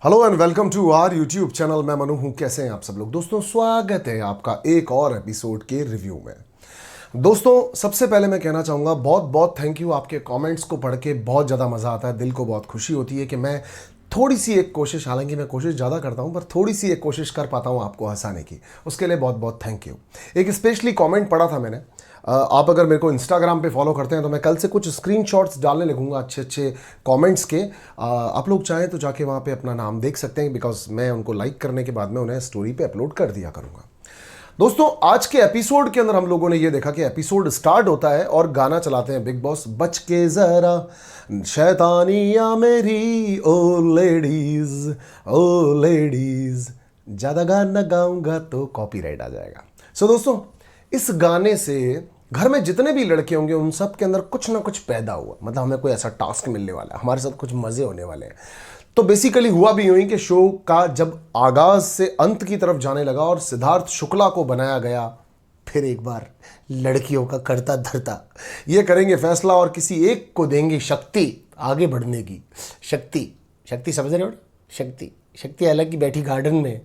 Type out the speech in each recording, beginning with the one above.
Hello and welcome to our YouTube channel. मैं मनु हूं। कैसे हैं आप सब लोग? दोस्तों स्वागत है आपका एक और एपिसोड के रिव्यू में। दोस्तों सबसे पहले मैं कहना चाहूँगा बहुत बहुत थैंक यू। आपके कमेंट्स को पढ़ के बहुत ज़्यादा मज़ा आता है, दिल को बहुत खुशी होती है कि मैं थोड़ी सी एक कोशिश, हालांकि मैं कोशिश ज़्यादा करता हूँ पर थोड़ी सी एक कोशिश कर पाता हूँ आपको हंसाने की। उसके लिए बहुत बहुत थैंक यू। एक स्पेशली कमेंट पढ़ा था मैंने। आप अगर मेरे को इंस्टाग्राम पे फॉलो करते हैं तो मैं कल से कुछ स्क्रीनशॉट्स डालने लगूंगा अच्छे अच्छे कमेंट्स के। आप लोग चाहें तो जाके वहाँ पे अपना नाम देख सकते हैं, बिकॉज मैं उनको लाइक करने के बाद में उन्हें स्टोरी पे अपलोड कर दिया करूँगा। दोस्तों आज के एपिसोड के अंदर हम लोगों ने ये देखा कि एपिसोड स्टार्ट होता है और गाना चलाते हैं बिग बॉस, बच के जरा शैतानिया मेरी ओ लेडीज ओ लेडीज। ज़्यादा गाना गाऊंगा तो कॉपीराइट आ जाएगा। सो दोस्तों इस गाने से घर में जितने भी लड़के होंगे उन सब के अंदर कुछ ना कुछ पैदा हुआ, मतलब हमें कोई ऐसा टास्क मिलने वाला है, हमारे साथ कुछ मज़े होने वाले हैं। तो बेसिकली हुआ भी यूं ही कि शो का जब आगाज से अंत की तरफ जाने लगा और सिद्धार्थ शुक्ला को बनाया गया, फिर एक बार लड़कियों का करता धरता, ये करेंगे फैसला और किसी एक को देंगे शक्ति आगे बढ़ने की। शक्ति शक्ति समझ रहे हो? शक्ति शक्ति अलग की बैठी गार्डन में,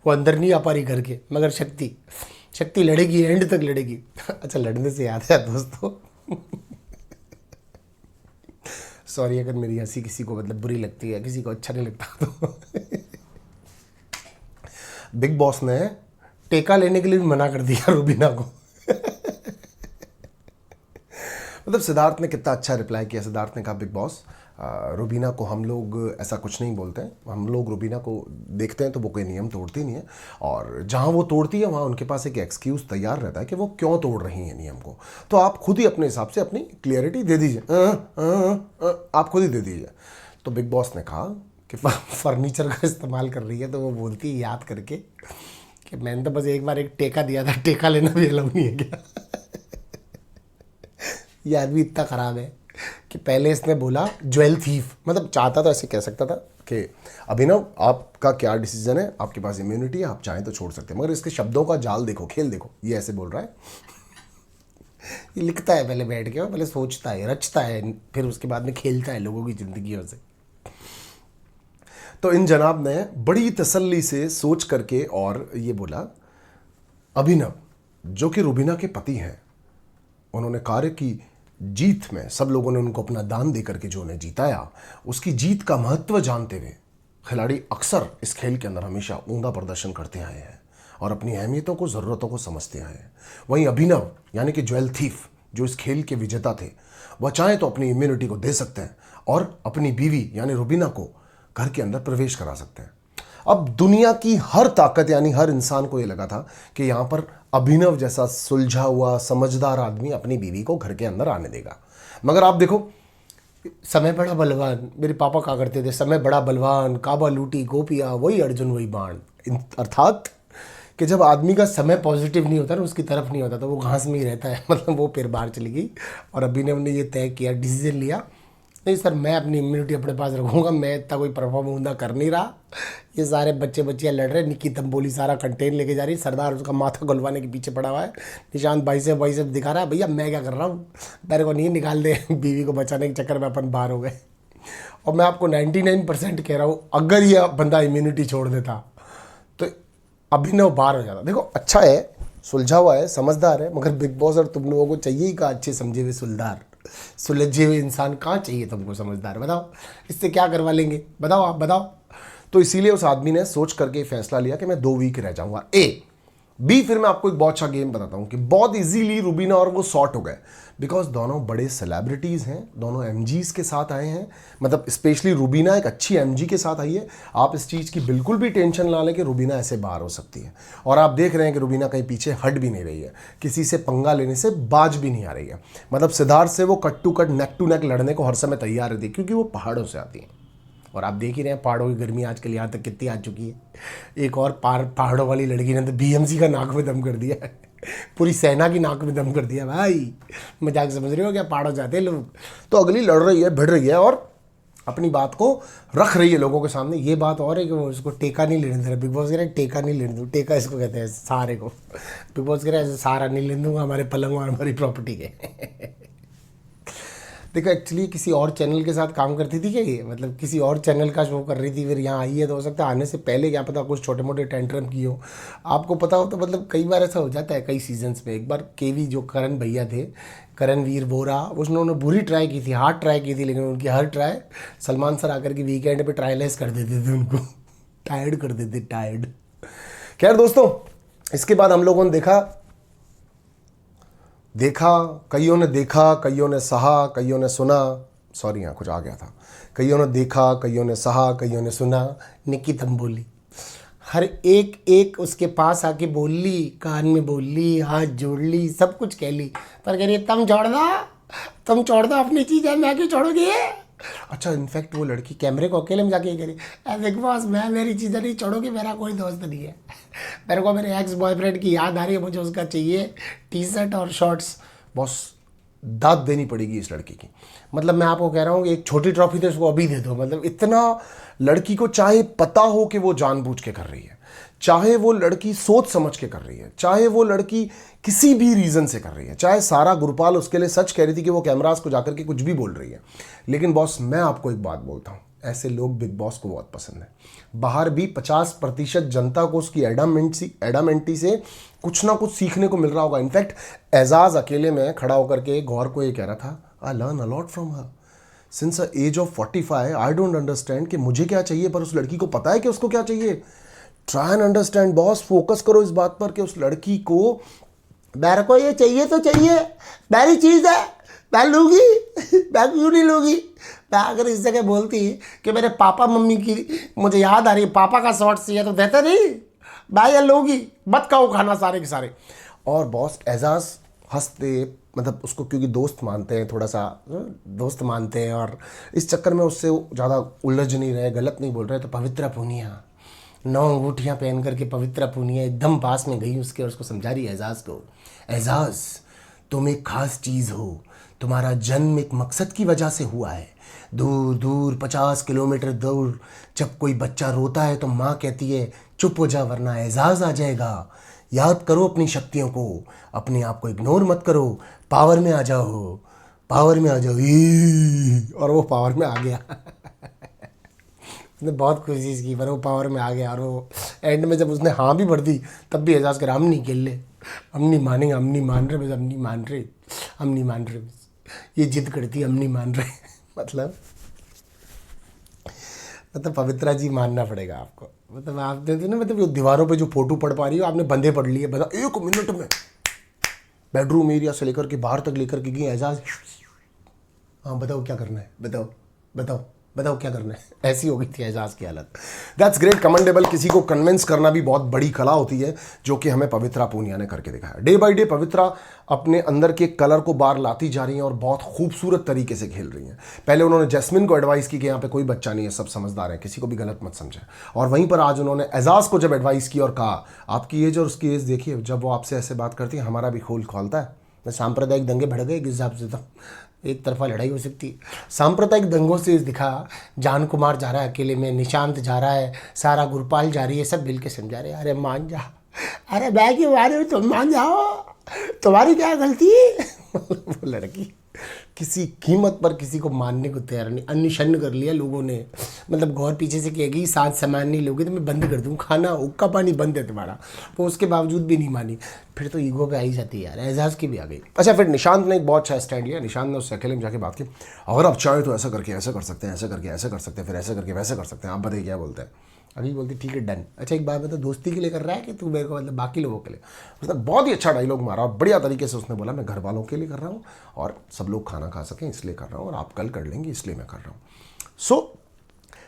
वो अंदर नहीं आ पा रही घर के, मगर शक्ति शक्ति लड़ेगी, एंड तक लड़ेगी। अच्छा लड़ने से याद है दोस्तों, सॉरी अगर मेरी हंसी किसी को मतलब बुरी लगती है, किसी को अच्छा नहीं लगता तो बिग बॉस ने टेका लेने के लिए भी मना कर दिया रूबीना को। मतलब सिद्धार्थ ने कितना अच्छा रिप्लाई किया। सिद्धार्थ ने कहा बिग बॉस रूबीना को हम लोग ऐसा कुछ नहीं बोलते हैं, हम लोग रूबीना को देखते हैं तो वो कोई नियम तोड़ती नहीं है, और जहाँ वो तोड़ती है वहाँ उनके पास एक एक्सक्यूज़ तैयार रहता है कि वो क्यों तोड़ रही हैं नियम को। तो आप खुद ही अपने हिसाब से अपनी क्लियरिटी दे दीजिए, आप खुद ही दे दीजिए। तो बिग बॉस ने कहा कि फर्नीचर का इस्तेमाल कर रही है, तो वो बोलती है याद करके कि मैंने तो बस एक बार एक टेका दिया था, टेका लेना भी अलाउ नहीं है क्या? ये आदमी इतना ख़राब है कि पहले इसने बोला ज्वेल थीफ, मतलब चाहता तो ऐसे कह सकता था कि अभिनव आपका क्या डिसीजन है, आपके पास इम्यूनिटी है, आप चाहें तो छोड़ सकते हैं, मगर इसके शब्दों का जाल देखो, खेल देखो, ये ऐसे बोल रहा है। ये लिखता है पहले बैठ के, और पहले सोचता है, रचता है, फिर उसके बाद में खेलता है लोगों की ज़िंदगियों से। तो इन जनाब ने बड़ी तसल्ली से सोच करके और ये बोला, अभिनव जो कि रूबीना के पति हैं, उन्होंने कार्य की जीत में सब लोगों ने उनको अपना दान देकर के जो उन्हें जीताया, उसकी जीत का महत्व जानते हुए खिलाड़ी अक्सर इस खेल के अंदर हमेशा उम्दा प्रदर्शन करते आए हैं और अपनी अहमियतों को, ज़रूरतों को समझते आए हैं। वहीं अभिनव यानी कि ज्वेल थीफ जो इस खेल के विजेता थे, वह चाहे तो अपनी इम्यूनिटी को दे सकते हैं और अपनी बीवी यानी रूबीना को घर के अंदर प्रवेश करा सकते हैं। अब दुनिया की हर ताकत यानी हर इंसान को ये लगा था कि यहाँ पर अभिनव जैसा सुलझा हुआ समझदार आदमी अपनी बीवी को घर के अंदर आने देगा। मगर आप देखो, समय बड़ा बलवान, मेरे पापा कहा करते थे, समय बड़ा बलवान, काबा लूटी गोपिया वही अर्जुन वही बाण। अर्थात कि जब आदमी का समय पॉजिटिव नहीं होता ना, उसकी तरफ नहीं होता, तो वो घास में ही रहता है। मतलब वो फिर बाहर चली गई और अभिनव ने ये तय किया, डिसीजन लिया, नहीं सर मैं अपनी इम्यूनिटी अपने पास रखूँगा, मैं इतना कोई परफॉर्म उमदा कर नहीं रहा, ये सारे बच्चे बच्चियाँ लड़ रहे, निक्की तंबोली सारा कंटेन लेके जा रही, सरदार उसका माथा गुलवाने के पीछे पड़ा हुआ है, निशांत बाइसेप दिखा रहा है, भैया मैं क्या कर रहा हूँ, मेरे को नहीं निकाल दे। बीवी को बचाने के चक्कर में अपन बाहर हो गए। और मैं आपको 99% कह रहा हूँ, अगर ये बंदा इम्यूनिटी छोड़ देता तो अभिनव बाहर हो जाता। देखो अच्छा है, सुलझा हुआ है, समझदार है, मगर बिग बॉस और तुम लोगों को चाहिए ही कहा अच्छे समझे हुए सुलझे हुए इंसान कहाँ चाहिए तुमको समझदार? बताओ इससे क्या करवा लेंगे, बताओ आप बताओ। तो इसीलिए उस आदमी ने सोच करके फैसला लिया कि मैं 2 वीक रह जाऊंगा। बी फिर मैं आपको एक बहुत अच्छा गेम बताता हूँ कि बहुत इजीली रूबीना और वो सॉर्ट हो गए, बिकॉज दोनों बड़े सेलिब्रिटीज़ हैं, दोनों एमजीज के साथ आए हैं, मतलब स्पेशली रूबीना एक अच्छी एमजी के साथ आई है। आप इस चीज़ की बिल्कुल भी टेंशन ना लें कि रूबीना ऐसे बाहर हो सकती है, और आप देख रहे हैं कि रूबीना कहीं पीछे हट भी नहीं रही है, किसी से पंगा लेने से बाज भी नहीं आ रही है। मतलब सिद्धार्थ से वो cut to cut, neck to neck लड़ने को हर समय तैयार रहती है, क्योंकि वो पहाड़ों से आती हैं। और आप देख ही रहे हैं पहाड़ों की गर्मी आजकल यहाँ तक कितनी आ चुकी है। एक और पहाड़ों वाली लड़की ने तो बीएमसी का नाक में दम कर दिया है, पूरी सेना की नाक में दम कर दिया भाई। मजाक समझ रहे हो क्या? पहाड़ों जाते हैं लोग। तो अगली लड़ रही है, भिड़ रही है और अपनी बात को रख रही है लोगों के सामने। ये बात और है कि वो उसको टेका नहीं लेने दे रहा। बिग बॉस कह रहे हैं टेका नहीं लेने दूँ, टेका इसको कहते हैं सहारे को। बिग बॉस कह रहे हैं ऐसे सहारा नहीं लेने दूँगा हमारे पलंग और हमारी प्रॉपर्टी के। देखो एक्चुअली किसी और चैनल के साथ काम करती थी क्या ये, मतलब किसी और चैनल का शो कर रही थी, फिर यहाँ आई है, तो हो सकता है आने से पहले क्या पता कुछ छोटे मोटे टेंट्रम की हो, आपको पता हो। तो मतलब कई बार ऐसा हो जाता है कई सीजन्स में। एक बार केवी जो करण भैया थे, करणवीर बोरा, उन्होंने बुरी ट्राई की थी, हार्ड ट्राई की थी, लेकिन उनकी हर ट्राई सलमान सर आकर के वीकेंड पे ट्रायलाइज कर देते थे उनको, टायर्ड कर देते, टायर्ड। खैर दोस्तों, इसके बाद हम लोगों ने देखा, कईयों ने देखा, कईयों ने सहा, कईयों ने सुना, सॉरी यहाँ कुछ आ गया था, कईयों ने देखा, कईयों ने सहा, कईयों ने सुना, निकी तम बोली, हर एक एक उसके पास आके बोल ली, कान में बोल ली, हाथ जोड़ ली, सब कुछ कह ली, पर कह रही तुम छोड़ दो अपनी चीज़ें, मैं क्यों छोड़ोगे। अच्छा इनफैक्ट वो लड़की कैमरे को अकेले में जाके ये कह रही, बॉस मैं मेरी चीज़ें नहीं छोड़ूंगी, मेरा कोई दोस्त नहीं है, मेरे को मेरे एक्स बॉयफ्रेंड की याद आ रही है, मुझे उसका चाहिए टी शर्ट और शॉर्ट्स। बॉस दाद देनी पड़ेगी इस लड़की की। मतलब मैं आपको कह रहा हूँ कि एक छोटी ट्रॉफी तो इसको अभी दे दो। मतलब इतना लड़की को चाहे पता हो कि वो जानबूझ के कर रही है, चाहे वो लड़की सोच समझ के कर रही है, चाहे वो लड़की किसी भी रीज़न से कर रही है, चाहे सारा गुरपाल उसके लिए सच कह रही थी कि वो कैमरास को जाकर के कुछ भी बोल रही है, लेकिन बॉस मैं आपको एक बात बोलता हूँ, ऐसे लोग बिग बॉस को बहुत पसंद है। बाहर भी 50% जनता को उसकी एडामेंटी से कुछ ना कुछ सीखने को मिल रहा होगा। इनफैक्ट एजाज अकेले में खड़ा होकर के गौर को ये कह रहा था, I learn a lot from her since a age of 45, I don't understand कि मुझे क्या चाहिए, पर उस लड़की को पता है कि उसको क्या चाहिए। Try and understand boss, focus करो इस बात पर कि उस लड़की को, मेरे को ये चाहिए तो चाहिए, मेरी चीज़ है, मैं लूँगी, मैं क्यों नहीं लूँगी। मैं अगर इस जगह बोलती कि मेरे पापा मम्मी की मुझे याद आ रही है, पापा का शॉर्ट चाहिए, तो देते नहीं, मैं ये लूँगी, मत खाओ खाना सारे के सारे। और बॉस एजाज हंसते, मतलब उसको क्योंकि दोस्त मानते हैं, थोड़ा सा दोस्त मानते हैं, और इस चक्कर में उससे ज़्यादा उलझ नहीं रहे, गलत नहीं बोल रहे, तो पवित्रा पूनिया 9 अंगूठियाँ पहन करके पवित्रा पूनिया एकदम पास में गई उसके और उसको समझा रही है एजाज को, एजाज तुम एक खास चीज़ हो, तुम्हारा जन्म एक मकसद की वजह से हुआ है। दूर दूर 50 किलोमीटर दूर जब कोई बच्चा रोता है तो माँ कहती है चुप हो जा वरना एजाज आ जाएगा। याद करो अपनी शक्तियों को, अपने आप को इग्नोर मत करो, पावर में आ जाओ, पावर में आ जाओ। और वो पावर में आ गया। उसने बहुत कोशिश की पर वो पावर में आ गया, और वो एंड में जब उसने हाँ भी भर दी तब भी एजाज कर, हम नहीं खेल ले, हम नहीं मानेंगे, हम नहीं मान रहे, बस हम नहीं मान रहे, हम नहीं मान रहे, ये जिद करती हम नहीं मान रहे। मतलब पवित्रा जी मानना पड़ेगा आपको। मतलब आपने तो ना, मतलब दीवारों पे जो फोटो पढ़ पा रही हो आपने बंदे पढ़ लिए, बता 1 मिनट में बेडरूम एरिया से लेकर के बाहर तक लेकर के गई एजाज। हाँ बताओ क्या करना है, बताओ बताओ बताओ क्या करना है, ऐसी हो गई थी एजाज की हालत। That's great, commendable. किसी को कन्विंस करना भी बहुत बड़ी कला होती है, जो कि हमें पवित्रा पूनिया ने करके दिखाया। डे बाय डे पवित्रा अपने अंदर के कलर को बाहर लाती जा रही हैं और बहुत खूबसूरत तरीके से खेल रही हैं। पहले उन्होंने जैस्मिन को एडवाइस की कि यहाँ पे कोई बच्चा नहीं है, सब समझदार है, किसी को भी गलत मत समझे, और वहीं पर आज उन्होंने एजाज को जब एडवाइस की और कहा आपकी एज और उसकी एज देखिए, जब वो आपसे ऐसे बात करती है हमारा भी खून खौलता है। सांप्रदायिक दंगे भड़ गए, किस हिसाब से, तो एक तरफा लड़ाई हो सकती है। सांप्रदायिक दंगों से दिखा, जान कुमार जा रहा है अकेले में, निशांत जा रहा है, सारा गुरपाल जा रही है, सब मिल के समझा रहे हैं अरे मान जा, अरे मैं क्यों मान रही हूँ, तुम मान जाओ, तुम्हारी क्या गलती। वो लड़की किसी कीमत पर किसी को मानने को तैयार नहीं, अन्वेषण कर लिया लोगों ने। मतलब गौर पीछे से कहेगी 7 सामान नहीं लोगे तो मैं बंद कर दूँ खाना, हुक्का पानी बंद है तुम्हारा, वो उसके बावजूद भी नहीं मानी। फिर तो ईगो पे आई जाती है यार, एजाज की भी आ गई। अच्छा फिर निशांत ने एक बहुत अच्छा स्टैंड लिया। निशांत ने उससे अकेले में जाके बात की, अगर आप चाहे तो ऐसा करके ऐसा कर सकते हैं, ऐसा करके ऐसा कर सकते हैं, फिर ऐसा करके वैसा कर सकते हैं, आप बताइए क्या बोलते हैं। अभी बोलती ठीक है डन। अच्छा एक बात बता, दोस्ती के लिए कर रहा है कि तू मेरे को, मतलब बाकी लोगों के लिए। उसने बहुत ही अच्छा डायलॉग मारा और बढ़िया तरीके से उसने बोला मैं घर वालों के लिए कर रहा हूँ और सब लोग खाना खा सकें इसलिए कर रहा हूँ, और आप कल कर लेंगे इसलिए मैं कर रहा हूँ। सो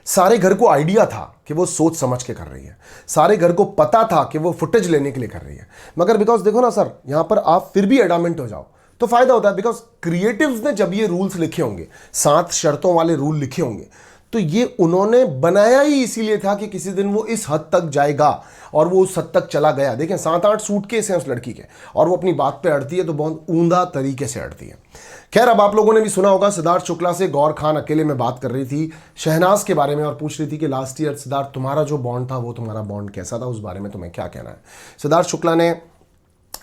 सारे घर को आइडिया था कि वो सोच समझ के कर रही है, सारे घर को पता था कि वो फुटेज लेने के लिए कर रही है, मगर बिकॉज देखो ना सर, यहाँ पर आप फिर भी एडामेंट हो जाओ तो फायदा होता है। बिकॉज क्रिएटिव्स ने जब ये रूल्स लिखे होंगे, 7 शर्तों वाले रूल लिखे होंगे, तो ये उन्होंने बनाया ही इसीलिए था कि किसी दिन वो इस हद तक जाएगा, और वो उस हद तक चला गया। देखें 7-8 सूटकेस हैं उस लड़की के, और वो अपनी बात पे अड़ती है तो बहुत ऊंधा तरीके से अड़ती है। खैर अब आप लोगों ने भी सुना होगा, सिद्धार्थ शुक्ला से गौर खान अकेले में बात कर रही थी शहनाज के बारे में, और पूछ रही थी कि लास्ट ईयर सिद्धार्थ तुम्हारा जो बॉन्ड था वो तुम्हारा बॉन्ड कैसा था, उस बारे में तुम्हें क्या कहना है। सिद्धार्थ शुक्ला ने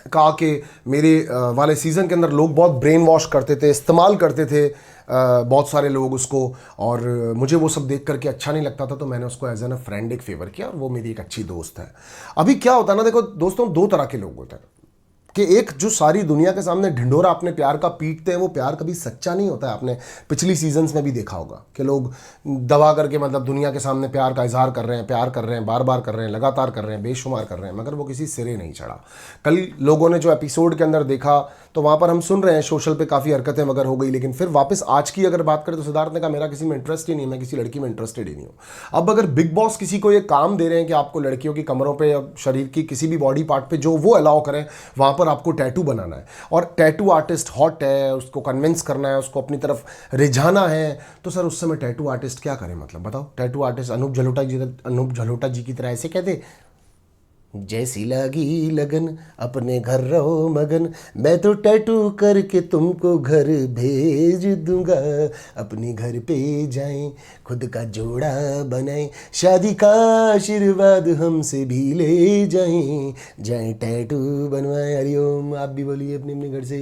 कहा कि मेरे वाले सीज़न के अंदर लोग बहुत ब्रेन वॉश करते थे, इस्तेमाल करते थे बहुत सारे लोग उसको, और मुझे वो सब देख करके अच्छा नहीं लगता था, तो मैंने उसको एज एन अ फ्रेंड एक फेवर किया, और वो मेरी एक अच्छी दोस्त है। अभी क्या होता है ना, देखो दोस्तों, दो तरह के लोग होते हैं कि एक जो सारी दुनिया के सामने ढिंढोरा अपने प्यार का पीटते हैं, वो प्यार कभी सच्चा नहीं होता है। आपने पिछली सीजन्स में भी देखा होगा कि लोग दबा करके मतलब दुनिया के सामने प्यार का इजहार कर रहे हैं, प्यार कर रहे हैं, बार बार कर रहे हैं, लगातार कर रहे हैं, बेशुमार कर रहे हैं, मगर वो किसी सिरे नहीं चढ़ा। कल लोगों ने जो एपिसोड के अंदर देखा तो वहाँ पर हम सुन रहे हैं सोशल पे काफ़ी हरकतें वगैरह हो गई, लेकिन फिर वापस आज की अगर बात करें तो सिद्धार्थ ने कहा मेरा किसी में इंटरेस्ट ही नहीं है, मैं किसी लड़की में इंटरेस्टेड ही नहीं हूँ। अब अगर बिग बॉस किसी को ये काम दे रहे हैं कि आपको लड़कियों की कमरों पे या शरीर की किसी भी बॉडी पार्ट पे जो वो अलाउ करें, वहाँ पर आपको टैटू बनाना है, और टैटू आर्टिस्ट हॉट है, उसको कन्विंस करना है, उसको अपनी तरफ रिझाना है, तो सर उस समय टैटू आर्टिस्ट क्या करें? मतलब बताओ, टैटू आर्टिस्ट अनूप जलोटा जी की तरह ऐसे कहते, जैसी लगी लगन अपने घर रहो मगन, मैं तो टैटू करके तुमको घर भेज दूंगा, अपने घर पे जाएं, खुद का जोड़ा बनाएं, शादी का आशीर्वाद हमसे भी ले जाएं टैटू बनवाएं। हरिओम, आप भी बोलिए अपने अपने घर से।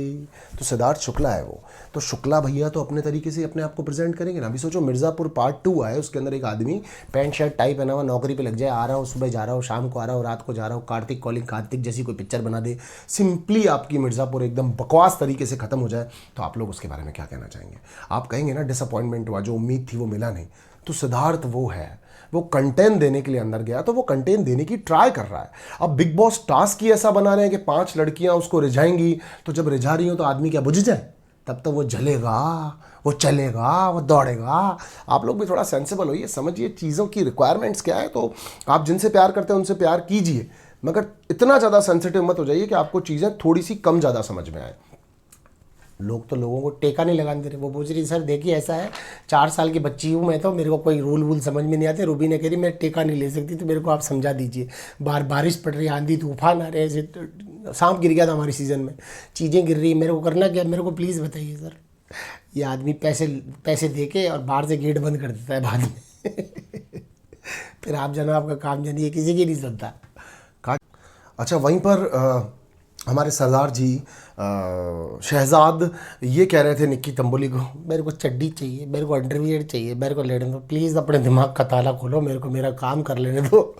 तो सिद्धार्थ शुक्ला है वो, तो शुक्ला भैया तो अपने तरीके से अपने आप को प्रेजेंट करेंगे ना। अभी सोचो मिर्ज़ापुर पार्ट 2 आए, उसके अंदर एक आदमी पैंट शर्ट टाई पहना हुआ नौकरी पे लग जाए, आ रहा हूँ सुबह जा रहा हूँ, शाम को आ रहा हूँ, रात को जा रहा हूँ, कार्तिक कॉलिंग कार्तिक जैसी कोई पिक्चर बना दे, सिंपली आपकी मिर्ज़ापुर एकदम बकवास तरीके से खत्म हो जाए, तो आप लोग उसके बारे में क्या कहना चाहेंगे? आप कहेंगे ना डिसअपॉइंटमेंट हुआ, जो उम्मीद थी वो मिला नहीं। तो सिद्धार्थ वो है, वो कंटेंट देने के लिए अंदर गया, तो वो कंटेंट देने की ट्राई कर रहा है। अब बिग बॉस टास्क ही ऐसा बना रहे हैं कि 5 लड़कियां उसको रिझाएंगी, तो जब रिझा रही हो तो आदमी क्या बुझ जाए? तब तो वो जलेगा, वो चलेगा, वो दौड़ेगा। आप लोग भी थोड़ा सेंसिबल होइए, समझिए चीज़ों की रिक्वायरमेंट्स क्या है। तो आप जिनसे प्यार करते हैं उनसे प्यार कीजिए, मगर इतना ज़्यादा सेंसिटिव मत हो जाइए कि आपको चीज़ें थोड़ी सी कम ज़्यादा समझ में आए। लोग तो लोगों को टेका नहीं लगाने दे रहे। वो पूछ रही सर देखिए ऐसा है, 4 साल की बच्ची हूँ मैं, तो मेरे को कोई रूल वूल समझ में नहीं आते। रूबी ने कह रही मैं टेका नहीं ले सकती, तो मेरे को आप समझा दीजिए। बारिश पड़ रही, आंधी तूफान आ रहे हैं, सांप गिर गया था हमारी सीज़न में, चीज़ें गिर रही, मेरे को करना क्या? मेरे को प्लीज़ बताइए सर। ये आदमी पैसे दे के और बाहर से गेट बंद कर देता है बाद में फिर आप जनाब का काम जानिए, किसी की नहीं सुनता। अच्छा, वहीं पर हमारे सरदार जी शहजाद ये कह रहे थे निक्की तंबोली को, मेरे को चड्डी चाहिए, मेरे को अंडरवियर चाहिए, मेरे को लेने दो प्लीज़, अपने दिमाग का ताला खोलो, मेरे को मेरा काम कर लेने दो।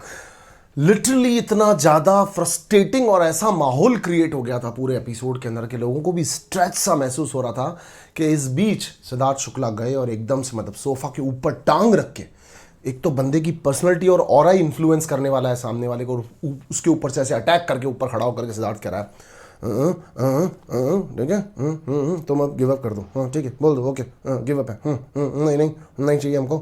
लिटरली इतना ज़्यादा फ्रस्ट्रेटिंग और ऐसा माहौल क्रिएट हो गया था पूरे एपिसोड के अंदर के लोगों को भी स्ट्रेच सा महसूस हो रहा था कि इस बीच सिद्धार्थ शुक्ला गए और एकदम से मतलब सोफा के ऊपर टांग रख के, एक तो बंदे की पर्सनैलिटी और ऑरा ही इन्फ्लुएंस करने वाला है सामने वाले को, उसके ऊपर से ऐसे अटैक करके ऊपर खड़ा होकर के सिद्धार्थ कह रहा है ठीक है, तुम अब गिव अप कर दो, हाँ ठीक है बोल दो, ओके गिव अप है, नहीं नहीं नहीं चाहिए हमको,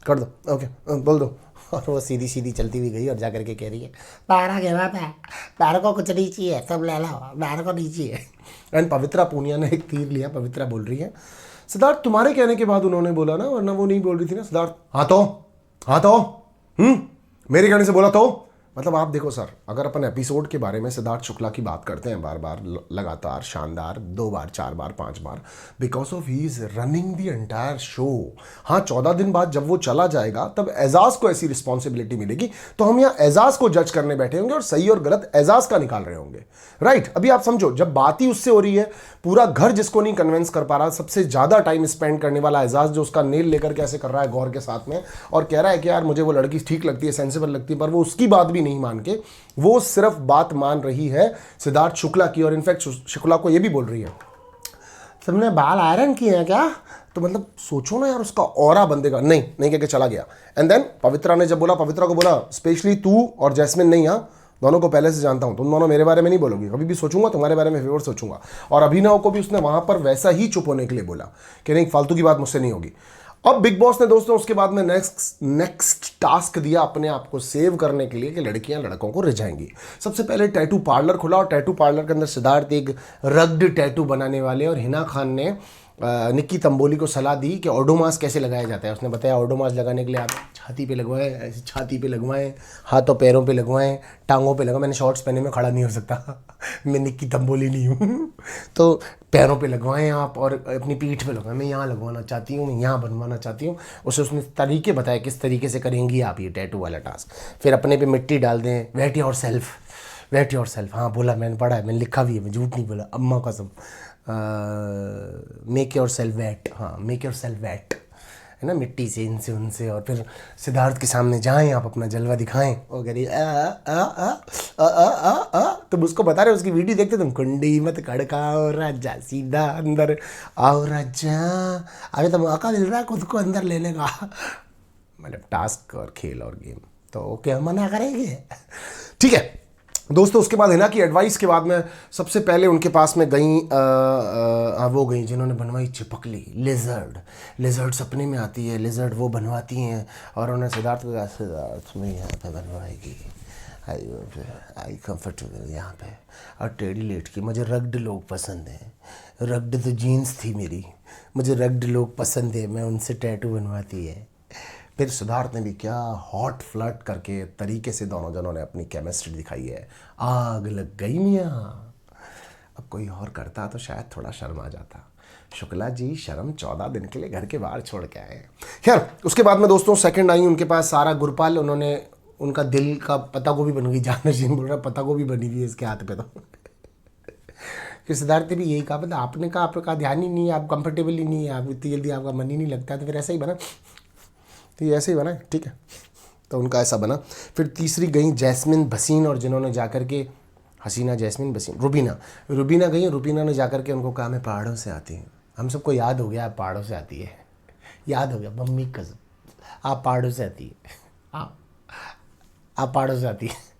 कर दो, ओके बोल दो। और वो सीधी सीधी चलती हुई गई और जा करके कह रही है पारा गिव अप है, पारा को कुछ नहीं चाहिए, सब ले लो, पारा को नहीं चाहिए। एंड पवित्रा पूनिया ने एक तीर लिया, पवित्रा बोल रही है सिद्धार्थ तुम्हारे कहने के बाद उन्होंने बोला ना, वरना वो नहीं बोल रही थी ना। सिद्धार्थ हाँ तो मेरे कहने से बोला तो मतलब आप देखो सर, अगर अपन एपिसोड के बारे में सिद्धार्थ शुक्ला की बात करते हैं बार बार लगातार, शानदार, 2 बार 4 बार 5 बार, because of he is running the entire show. हाँ 14 दिन बाद जब वो चला जाएगा तब एजाज को ऐसी रिस्पॉन्सिबिलिटी मिलेगी, तो हम यहाँ एजाज को जज करने बैठे होंगे और सही और गलत एजाज का निकाल रहे होंगे। राइट, अभी आप समझो, जब बात ही उससे हो रही है, पूरा घर जिसको नहीं कन्विंस कर पा रहा, सबसे ज्यादा टाइम स्पेंड करने वाला एजाज जो उसका नेल लेकर कैसे कर रहा है गौर के साथ में, और कह रहा है कि यार मुझे वो लड़की ठीक लगती है, सेंसिबल लगती है, पर वो उसकी बात भी नहीं मान के वो सिर्फ बात मान रही है सिद्धार्थ शुक्ला की, और इनफैक्ट शुक्ला को ये भी बोल रही है तुमने बाल आयरन किए हैं क्या? तो मतलब सोचो ना यार, उसका ऑरा बंदे का नहीं नहीं कह के चला गया। एंड देन पवित्रा ने जब बोला, पवित्रा को बोला स्पेशली तू और जैस्मिन नहीं, हाँ दोनों को पहले से जानता हूं, तुम दोनों मेरे बारे में नहीं बोलोगी, कभी भी सोचूंगा तुम्हारे बारे में फेवर सोचूंगा। और अभिनव को भी उसने वहां पर वैसा ही चुप होने के लिए बोला कि नहीं फालतू की बात मुझसे नहीं होगी। अब बिग बॉस ने दोस्तों उसके बाद में नेक्स्ट टास्क दिया अपने आप को सेव करने के लिए कि लड़कियां लड़कों को रिझाएंगी। सबसे पहले टैटू पार्लर खुला, और टैटू पार्लर के अंदर सिद्धार्थ एक रग्ड टैटू बनाने वाले, और हिना खान ने निक्की तंबोली को सलाह दी कि ओडोमास कैसे लगाया जाता है। उसने बताया ओडोमास लगाने के लिए आप छाती पे लगवाएं, ऐसे छाती पे लगवाएं, हाथों पैरों पे लगवाएं, टांगों पे लगवाएं। मैंने शॉर्ट्स पहने में खड़ा नहीं हो सकता मैं निक्की तंबोली नहीं हूँ तो पैरों पे लगवाएं आप, और अपनी पीठ पे लगवाएं। मैं यहाँ लगवाना चाहती हूँ, मैं यहाँ बनवाना चाहती हूँ। उसने तरीके बताए किस तरीके से करेंगी आप ये टैटू वाला टास्क। फिर अपने पे मिट्टी डाल दें, wait yourself, wait yourself, हाँ बोला, मैंने पढ़ा है, मैंने लिखा भी है, मैं झूठ नहीं बोला, अम्मा कसम। मेक योर सेल्फ वेट, हाँ मेक योर सेल्फ वेट, है ना, मिट्टी से, इनसे उनसे। और फिर सिद्धार्थ के सामने जाएं आप, अपना जलवा दिखाएं, और कह रही तुम उसको बता रहे हो, उसकी वीडियो देखते तुम, कुंडी मत खड़काओ राजा, सीधा अंदर आओ राजा, अभी तो मौका मिल रहा है खुद को अंदर लेने का। मतलब टास्क और खेल और गेम, तो क्या मना करेंगे? ठीक है दोस्तों, उसके बाद हिना की एडवाइस के बाद में सबसे पहले उनके पास में गई, वो गई जिन्होंने बनवाई चिपकली, लिजर्ड सपने में आती है, लिजर्ड वो बनवाती हैं, और उन्होंने सिद्धार्थ को कहा, सिद्धार्थ में यहाँ पे बनवाएगी, आई कंफर्टेबल यहाँ पे, और टेढ़ी लेट की, मुझे रग्ड लोग पसंद हैं, रग्ड तो जीन्स थी मेरी, मुझे रग्ड लोग पसंद है, मैं उनसे टैटू बनवाती है। फिर सिद्धार्थ ने भी क्या हॉट फ्लर्ट करके तरीके से दोनों जनों ने अपनी केमिस्ट्री दिखाई है, आग लग गई मियाँ। अब कोई और करता तो शायद थोड़ा शर्म आ जाता, शुक्ला जी शर्म 14 दिन के लिए घर के बाहर छोड़ के आए। खैर उसके बाद में दोस्तों सेकंड आई उनके पास सारा गुरपाल, उन्होंने उनका दिल का पत्ता गोभी बन गई, जानर जी बोल रहा पत्ता गोभी बनी हुई है इसके हाथ पे, तो कि सिद्धार्थ ने भी यही कहा, मतलब आपने कहा, आपका ध्यान ही नहीं है, आप कंफर्टेबल ही नहीं है, आप इतनी जल्दी आपका मन ही नहीं लगता, तो फिर ऐसा ही बना, तो ये ऐसे ही बना है, ठीक है, तो उनका ऐसा बना। फिर तीसरी गई जैस्मिन भसीन, और जिन्होंने जाकर के, हसीना जैस्मिन भसीन, रुबीना गई, रुबीना ने जाकर के उनको कहा मैं पहाड़ों से आती हूँ। हम सबको याद हो गया आप पहाड़ों से आती है, याद हो गया, मम्मी कसम, आप पहाड़ों से आती है, आप पहाड़ों से आती है।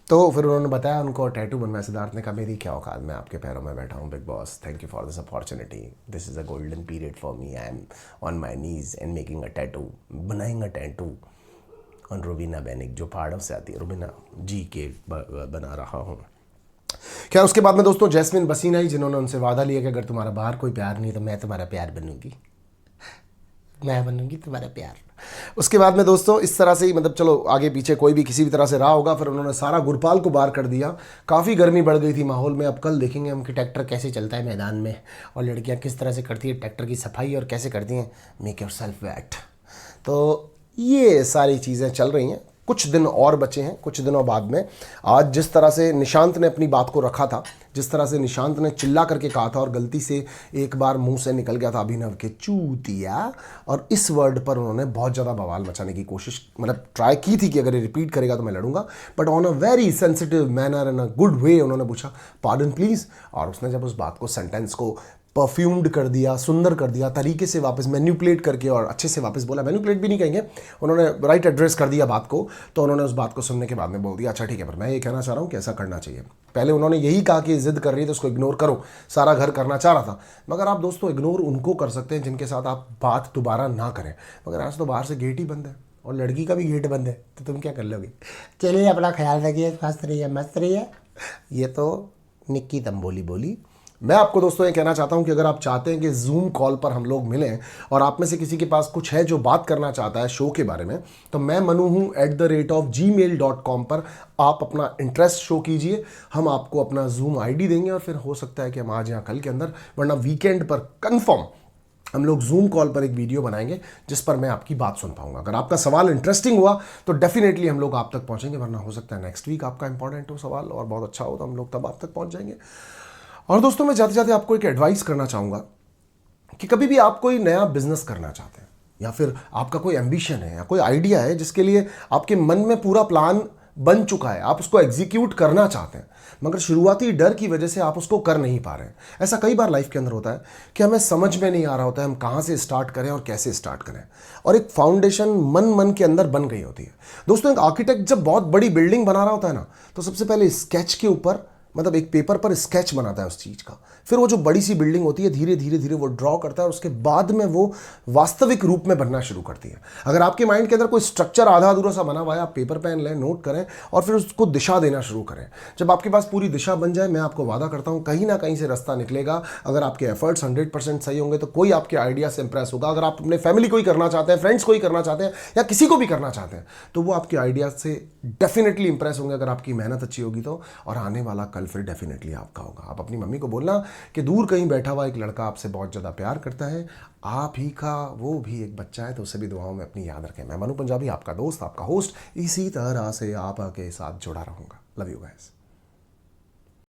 तो फिर उन्होंने बताया उनको टैटू बनवाया। सिद्धार्थ ने कहा मेरी क्या औकात, मैं आपके पैरों में बैठा हूँ big boss, thank you for this opportunity, this is a golden period for me, I am on my knees and making a tattoo, बनाएंगे टैटू ऑन रुबीना बेनिक, जो पहाड़ों से आती है, रुबीना जी के बना रहा हूँ। क्या उसके बाद में दोस्तों जैस्मिन भसीन आई, जिन्होंने उनसे वादा लिया कि अगर तुम्हारा बाहर कोई प्यार नहीं तो मैं तुम्हारा प्यार बनूंगी, मैं बनूंगी तुम्हारा प्यार। उसके बाद में दोस्तों इस तरह से ही, मतलब चलो आगे पीछे कोई भी किसी भी तरह से रहा होगा, फिर उन्होंने सारा गुरपाल को बाहर कर दिया। काफ़ी गर्मी बढ़ गई थी माहौल में। अब कल देखेंगे हम कि ट्रैक्टर कैसे चलता है मैदान में, और लड़कियां किस तरह से करती है ट्रैक्टर की सफाई, और कैसे करती हैं मेक योर सेल्फ वेट। तो ये सारी चीज़ें चल रही हैं, कुछ दिन और बचे हैं, कुछ दिनों बाद में। आज जिस तरह से निशांत ने अपनी बात को रखा था, जिस तरह से निशांत ने चिल्ला करके कहा था, और गलती से एक बार मुंह से निकल गया था अभिनव के चूतिया, और इस वर्ड पर उन्होंने बहुत ज़्यादा बवाल मचाने की कोशिश, मतलब ट्राई की थी कि अगर ये रिपीट करेगा तो मैं लड़ूंगा, but on a very sensitive manner in a good way उन्होंने पूछा पार्डन प्लीज़, और उसने जब उस बात को, सेंटेंस को परफ्यूम्ड कर दिया, सुंदर कर दिया, तरीके से वापस मैन्युपुलेट करके, और अच्छे से वापस बोला, मैन्युपुलेट भी नहीं कहेंगे, उन्होंने राइट एड्रेस कर दिया बात को, तो उन्होंने उस बात को सुनने के बाद में बोल दिया अच्छा ठीक है, पर मैं ये कहना चाह रहा हूँ कि ऐसा करना चाहिए। पहले उन्होंने यही कहा कि जिद कर रही है तो उसको इग्नोर करो, सारा घर करना चाह रहा था, मगर आप दोस्तों इग्नोर उनको कर सकते हैं जिनके साथ आप बात दोबारा ना करें, मगर आज तो बाहर से गेट ही बंद है, और लड़की का भी गेट बंद है, तो तुम क्या कर लोगे? चलिए अपना ख्याल रखिए, मस्त रहिए, मस्त रहिए। ये तो निक्की तंबोली बोली। मैं आपको दोस्तों ये कहना चाहता हूं कि अगर आप चाहते हैं कि जूम कॉल पर हम लोग मिलें, और आप में से किसी के पास कुछ है जो बात करना चाहता है शो के बारे में, तो मैं मनु हूं @gmail.com पर आप अपना इंटरेस्ट शो कीजिए, हम आपको अपना जूम आईडी देंगे, और फिर हो सकता है कि हम आज या कल के अंदर, वरना वीकेंड पर कंफर्म हम लोग जूम कॉल पर एक वीडियो बनाएंगे जिस पर मैं आपकी बात सुन पाऊंगा। अगर आपका सवाल इंटरेस्टिंग हुआ तो डेफिनेटली हम लोग आप तक पहुंचेंगे, वरना हो सकता है नेक्स्ट वीक आपका इंपॉर्टेंट हो सवाल और बहुत अच्छा हो, तो हम लोग तब आप तक पहुंच जाएंगे। और दोस्तों मैं जाते जाते आपको एक एडवाइस करना चाहूँगा कि कभी भी आप कोई नया बिजनेस करना चाहते हैं, या फिर आपका कोई एम्बिशन है या कोई आइडिया है जिसके लिए आपके मन में पूरा प्लान बन चुका है, आप उसको एग्जीक्यूट करना चाहते हैं, मगर शुरुआती डर की वजह से आप उसको कर नहीं पा रहे हैं। ऐसा कई बार लाइफ के अंदर होता है कि हमें समझ में नहीं आ रहा होता है हम कहाँ से स्टार्ट करें और कैसे स्टार्ट करें, और एक फाउंडेशन मन के अंदर बन गई होती है। दोस्तों एक आर्किटेक्ट जब बहुत बड़ी बिल्डिंग बना रहा होता है ना, तो सबसे पहले स्केच के ऊपर, मतलब एक पेपर पर स्केच बनाता है उस चीज़ का, फिर वो जो बड़ी सी बिल्डिंग होती है धीरे धीरे वो ड्रॉ करता है, और उसके बाद में वो वास्तविक रूप में बनना शुरू करती है। अगर आपके माइंड के अंदर कोई स्ट्रक्चर आधा अधूरा सा बना हुआ है, आप पेपर पेन लें, नोट करें, और फिर उसको दिशा देना शुरू करें। जब आपके पास पूरी दिशा बन जाए, मैं आपको वादा करता हूँ कहीं ना कहीं से रास्ता निकलेगा। अगर आपके एफर्ट्स 100% सही होंगे तो कोई आपके आइडिया से इंप्रेस होगा। अगर आप अपने फैमिली को ही करना चाहते हैं, फ्रेंड्स को ही करना चाहते हैं, या किसी को भी करना चाहते हैं, तो वो आपके आइडिया से डेफिनेटली इंप्रेस होंगे अगर आपकी मेहनत अच्छी होगी तो, और आने वाला कल फिर डेफिनेटली आपका होगा। आप अपनी मम्मी को बोलना कि दूर कहीं बैठा हुआ एक लड़का आपसे बहुत ज़्यादा प्यार करता है, आप ही का वो भी एक बच्चा है, तो उसे भी दुआओं में अपनी याद रखें। मैं मनु पंजाबी, आपका दोस्त, आपका होस्ट, इसी तरह से आप के साथ जुड़ा रहूँगा। Love you guys.